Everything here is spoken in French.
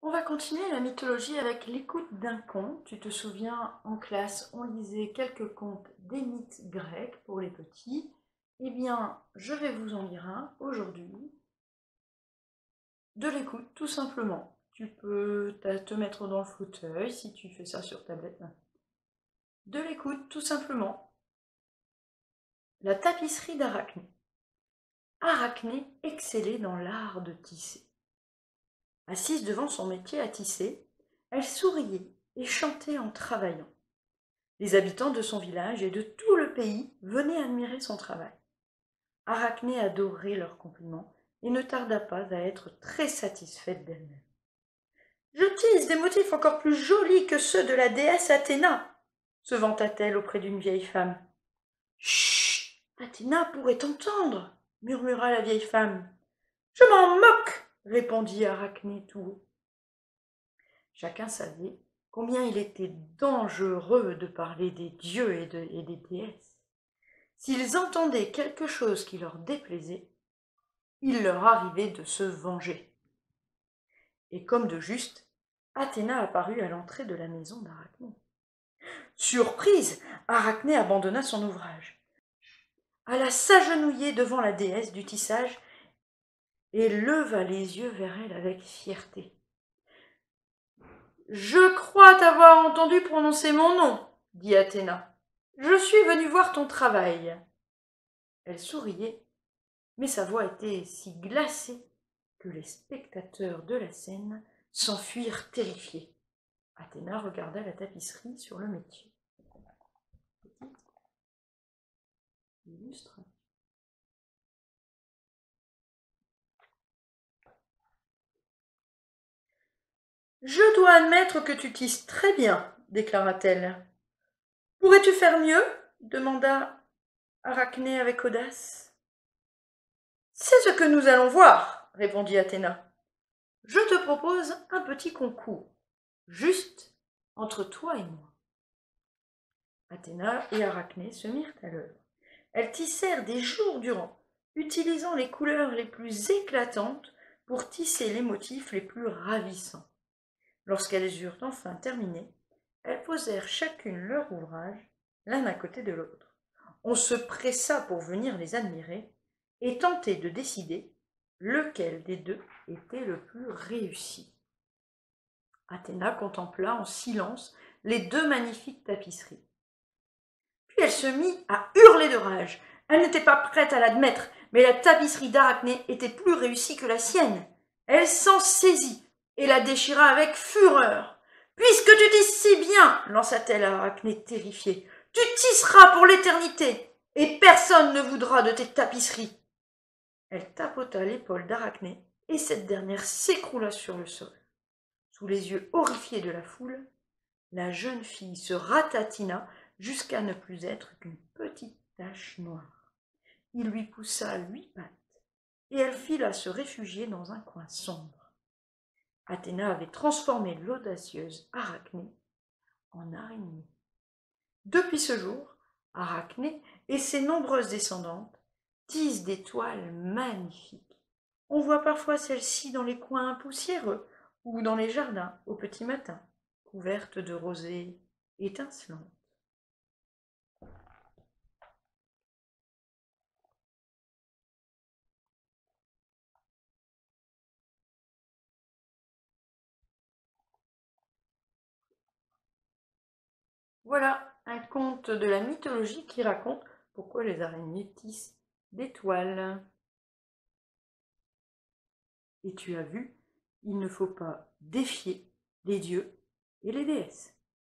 On va continuer la mythologie avec l'écoute d'un conte. Tu te souviens, en classe, on lisait quelques contes des mythes grecs pour les petits. Eh bien, je vais vous en lire un aujourd'hui. De l'écoute, tout simplement. Tu peux te mettre dans le fauteuil si tu fais ça sur tablette. De l'écoute, tout simplement. La tapisserie d'Arachné. Arachné excellait dans l'art de tisser. Assise devant son métier à tisser, elle souriait et chantait en travaillant. Les habitants de son village et de tout le pays venaient admirer son travail. Arachné adorait leurs compliments et ne tarda pas à être très satisfaite d'elle-même. « Je tisse des motifs encore plus jolis que ceux de la déesse Athéna, se vanta-t-elle auprès d'une vieille femme. « Chut, Athéna pourrait t'entendre, murmura la vieille femme. « Je m'en moque, répondit Arachné tout haut. Chacun savait combien il était dangereux de parler des dieux et des déesses. S'ils entendaient quelque chose qui leur déplaisait, il leur arrivait de se venger. Et comme de juste, Athéna apparut à l'entrée de la maison d'Arachné. Surprise, Arachné abandonna son ouvrage, alla s'agenouiller devant la déesse du tissage et leva les yeux vers elle avec fierté. « Je crois t'avoir entendu prononcer mon nom, dit Athéna. Je suis venue voir ton travail. Elle souriait, mais sa voix était si glacée que les spectateurs de la scène s'enfuirent terrifiés. Athéna regarda la tapisserie sur le métier. Illustre. Je dois admettre que tu tisses très bien, déclara-t-elle. Pourrais-tu faire mieux demanda Arachné avec audace. C'est ce que nous allons voir, répondit Athéna. Je te propose un petit concours, juste entre toi et moi. Athéna et Arachné se mirent à l'œuvre. Elles tissèrent des jours durant, utilisant les couleurs les plus éclatantes pour tisser les motifs les plus ravissants. Lorsqu'elles eurent enfin terminé, elles posèrent chacune leur ouvrage, l'un à côté de l'autre. On se pressa pour venir les admirer et tenter de décider lequel des deux était le plus réussi. Athéna contempla en silence les deux magnifiques tapisseries. Puis elle se mit à hurler de rage. Elle n'était pas prête à l'admettre, mais la tapisserie d'Arachné était plus réussie que la sienne. Elle s'en saisit et la déchira avec fureur. « Puisque tu tisses si bien, lança-t-elle à Arachné terrifiée, tu tisseras pour l'éternité, et personne ne voudra de tes tapisseries. » Elle tapota l'épaule d'Arachné, et cette dernière s'écroula sur le sol. Sous les yeux horrifiés de la foule, la jeune fille se ratatina jusqu'à ne plus être qu'une petite tache noire. Il lui poussa 8 pattes, et elle fila se réfugier dans un coin sombre. Athéna avait transformé l'audacieuse Arachné en araignée. Depuis ce jour, Arachné et ses nombreuses descendantes tissent des toiles magnifiques. On voit parfois celles-ci dans les coins poussiéreux ou dans les jardins au petit matin, couvertes de rosée étincelante. Voilà un conte de la mythologie qui raconte pourquoi les araignées tissent des toiles. Et tu as vu, il ne faut pas défier les dieux et les déesses.